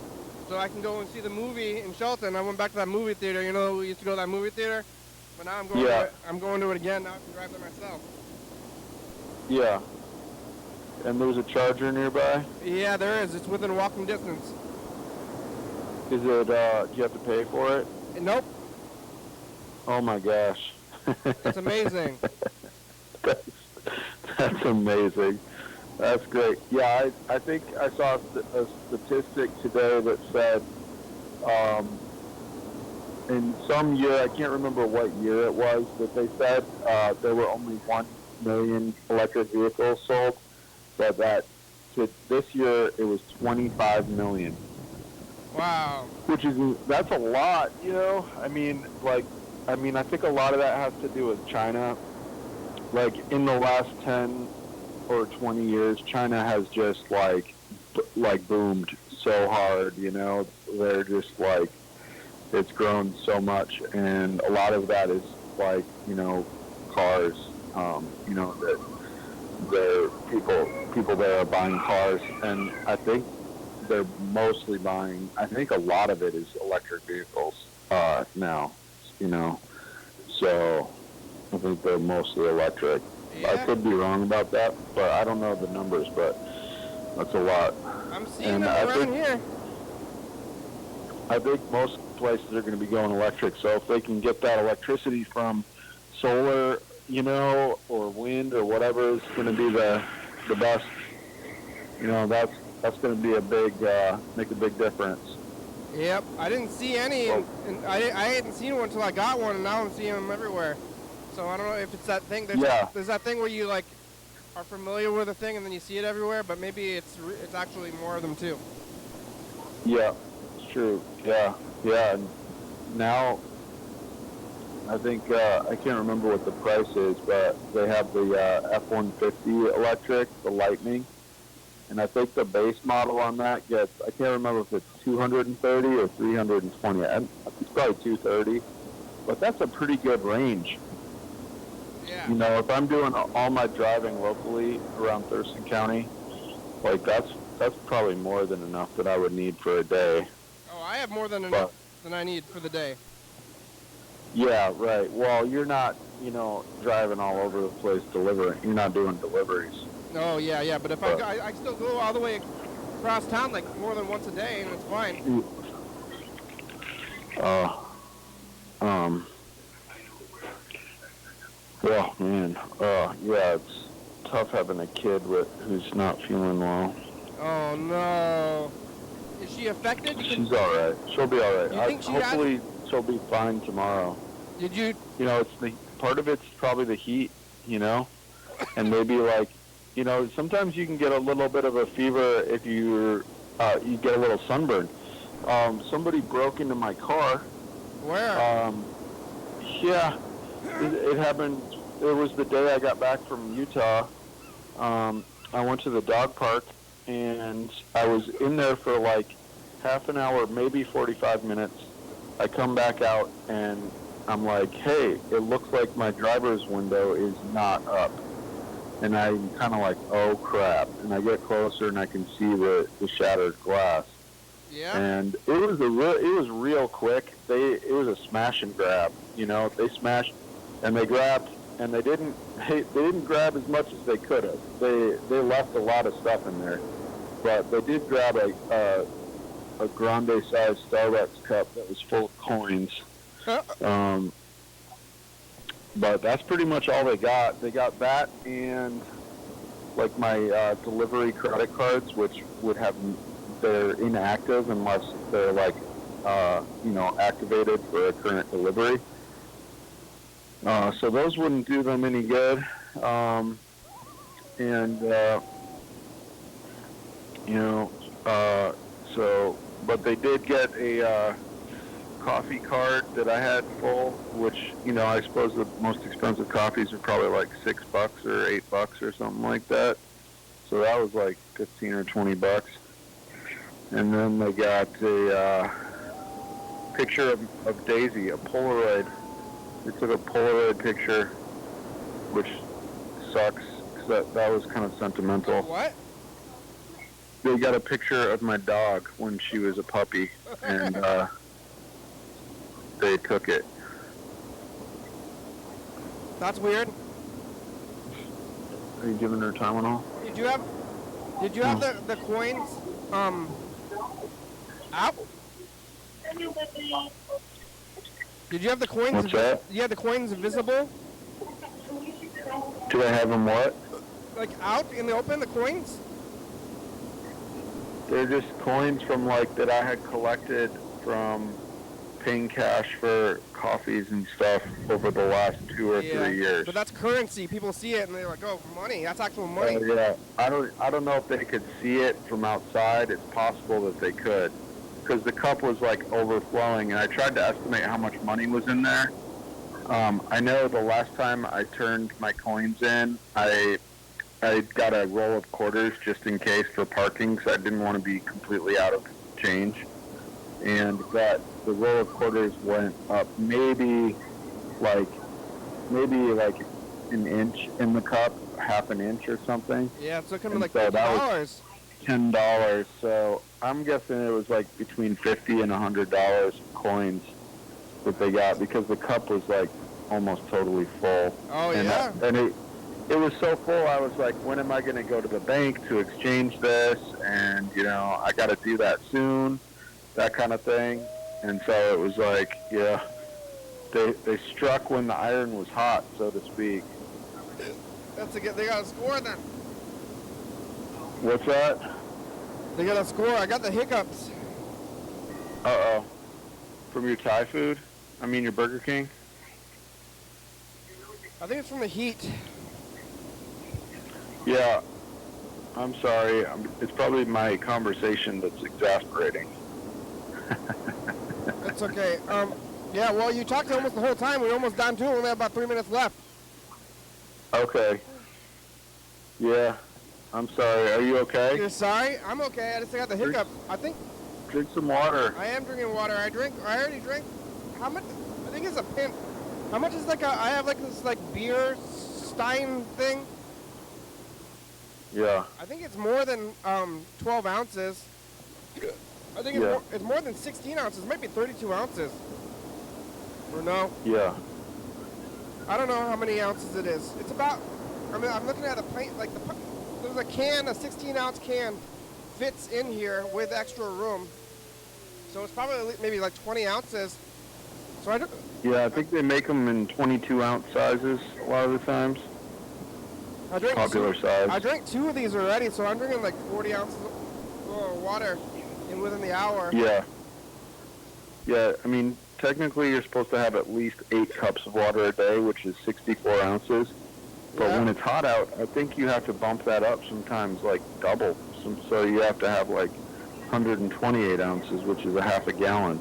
So I can go and see the movie in Shelton. I went back to that movie theater. You know, we used to go to that movie theater. But now I'm going to it. I'm going to it again. Now I can drive there myself. Yeah. And there's a charger nearby? Yeah, there is. It's within walking distance. Is it, do you have to pay for it? Nope. Oh my gosh. It's amazing. That's amazing. That's great. Yeah, I think I saw a statistic today that said in some year, I can't remember what year it was, but they said there were only 1 million electric vehicles sold, but that this year it was 25 million. Wow. That's a lot, you know? I think a lot of that has to do with China. Like, in the last 10 or 20 years, China has just, like boomed so hard, you know? They're just, like, it's grown so much, and a lot of that is, like, you know, cars, you know, that people there are buying cars, and I think they're mostly buying, I think a lot of it is electric vehicles now, you know, so I think they're mostly electric. Yeah. I could be wrong about that, but I don't know the numbers, but that's a lot. I'm seeing them around here. I think most places are going to be going electric, so if they can get that electricity from solar, you know, or wind or whatever is going to be the best, you know, that's going to be make a big difference. Yep, I didn't see any, and I hadn't seen one until I got one, and now I'm seeing them everywhere. So I don't know if it's that thing. There's that thing where you, like, are familiar with a thing and then you see it everywhere, but maybe it's actually more of them too. Yeah, it's true. Yeah. And now, I think I can't remember what the price is, but they have the F-150 electric, the Lightning, and I think the base model on that gets, I can't remember if it's 230 or 320. It's probably 230, but that's a pretty good range. Yeah. You know, if I'm doing all my driving locally around Thurston County, like that's probably more than enough that I would need for a day. Oh, I have more than enough than I need for the day. Yeah, right. Well, you're not, you know, driving all over the place delivering. You're not doing deliveries. Oh, yeah. But if I still go all the way across town, like, more than once a day, and it's fine. Well, man, yeah, it's tough having a kid who's not feeling well. Oh, no. Is she affected? She's all right. She'll be all right. You think hopefully she'll be fine tomorrow. Did you? You know, part of it's probably the heat, you know, and maybe, like, you know, sometimes you can get a little bit of a fever if you get a little sunburn. Somebody broke into my car. Where? Yeah, it happened it was the day I got back from Utah. I went to the dog park, and I was in there for like half an hour, maybe 45 minutes. I come back out, and I'm like, hey, it looks like my driver's window is not up. And I'm kind of like, oh, crap. And I get closer, and I can see the shattered glass. Yeah. And it was real quick. It was a smash and grab. You know, they smashed, and they grabbed, and they didn't grab as much as they could have. They left a lot of stuff in there, but they did grab a grande-sized Starbucks cup that was full of coins. But that's pretty much all they got. They got that and like my delivery credit cards, which they're inactive unless they're like activated for a current delivery. So those wouldn't do them any good. But they did get a coffee cart that I had full, which, I suppose the most expensive coffees are probably like $6 or $8 or something like that. So that was like 15 or 20 bucks. And then they got a picture of Daisy, a Polaroid. They took a Polaroid picture, which sucks, because that was kind of sentimental. What? They got a picture of my dog when she was a puppy, and they took it. That's weird. Are you giving her Tylenol? Did you have the coins out? Did you have the coins? What's that? You had the coins visible? Do I have them what? Like out in the open, the coins? They're just coins from that I had collected from paying cash for coffees and stuff over the last 2 or 3 years. But that's currency. People see it and they're like, "Oh, money! That's actual money." Yeah, I don't know if they could see it from outside. It's possible that they could, because the cup was overflowing, and I tried to estimate how much money was in there. I know the last time I turned my coins in, I got a roll of quarters just in case for parking, because I didn't want to be completely out of change. And the roll of quarters went up maybe an inch in the cup, half an inch or something. Yeah, so it could be like $10. $10. So I'm guessing it was between $50 and $100 coins that they got, because the cup was almost totally full. Oh, and yeah. It was so full, I was like, when am I going to go to the bank to exchange this? And, I got to do that soon, that kind of thing. And so it was they struck when the iron was hot, so to speak. They got a score then. What's that? They got a score. I got the hiccups. Uh-oh. From your Thai food? I mean your Burger King? I think it's from the heat. Yeah, I'm sorry. It's probably my conversation that's exasperating. That's okay. Yeah, well, you talked almost the whole time. We're almost down to it. We only have about 3 minutes left. Okay. Yeah, I'm sorry. Are you okay? You're sorry? I'm okay. I just got the hiccups. Drink some water. I am drinking water. I already drank. How much? I think it's a pint. How much is I have this beer stein thing. Yeah. I think it's more than 12 ounces. I think it's more than 16 ounces. It might be 32 ounces. Or no? Yeah. I don't know how many ounces it is. It's about, I'm looking at a pint, there's a 16-ounce can fits in here with extra room. So it's probably maybe 20 ounces. So I think they make them in 22-ounce sizes a lot of the times. Popular size. I drank 2 of these already, so I'm drinking 40 ounces of water within the hour. Yeah. Yeah, technically you're supposed to have at least 8 cups of water a day, which is 64 ounces. But when it's hot out, I think you have to bump that up sometimes double. So you have to have 128 ounces, which is a half a gallon.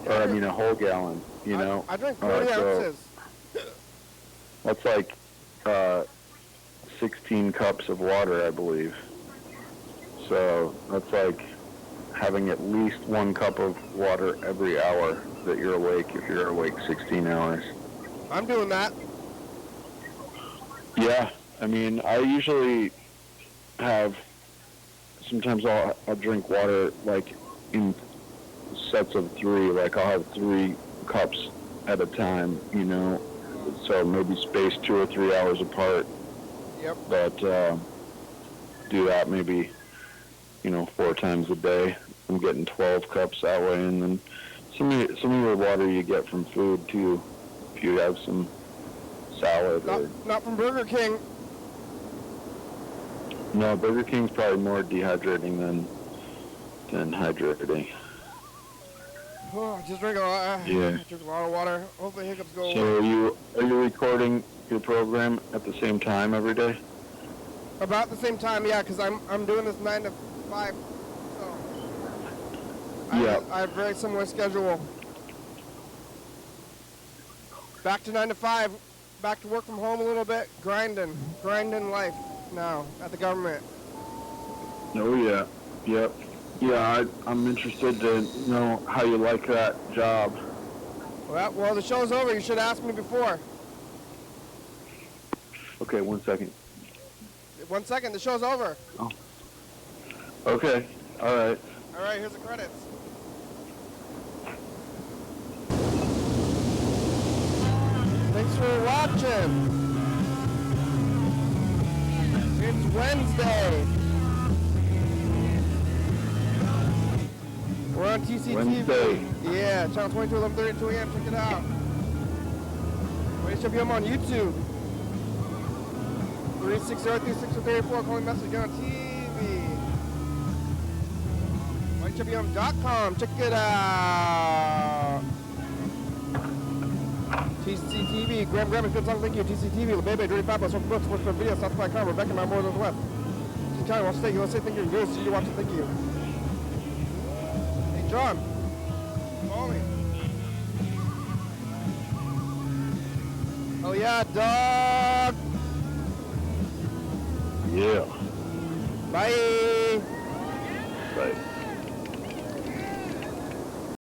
Or a whole gallon, I drank 40 ounces. That's like 16 cups of water, I believe. So that's like having at least 1 cup of water every hour that you're awake, if you're awake 16 hours. I'm doing that. Yeah, I mean, I usually have, sometimes I'll drink water like in sets of 3, like I'll have 3 cups at a time, you know, so maybe spaced 2 or 3 hours apart. Yep. But do that maybe, you know, 4 times a day. I'm getting 12 cups that way, and then some of your water you get from food too, if you have some salad. Not from Burger King. No, Burger King's probably more dehydrating than hydrating. Oh, just drink a lot. Yeah. Drink a lot of water. Hopefully hiccups go away. So are you recording your program at the same time every day? About the same time, yeah, because I'm doing this 9 to 5. So Yeah. I have a very similar schedule. Back to 9 to 5. Back to work from home a little bit. Grinding life now at the government. Oh yeah. Yep. Yeah, I'm interested to know how you like that job. Well, the show's over. You should ask me before. Okay, 1 second. 1 second. The show's over. Oh. Okay. All right. All right. Here's the credits. Thanks for watching. It's Wednesday. We're on TCTV. Wednesday. Yeah, channel 22, 11:30 2 a.m. Check it out. YDHWM on YouTube. 360-3634. Calling message on TV. YDHWM.com. Check it out. TCTV. Graham, good song. Thank you. TCTV. La Bebe, Dirty Papa, Social Books, Sports for Video, South.com. Rebecca, my more than West. Thurston County, Washington State, USA. Thank you. Good. See you watching. Thank you. John, call me. Oh yeah, dog. Yeah. Bye. Bye.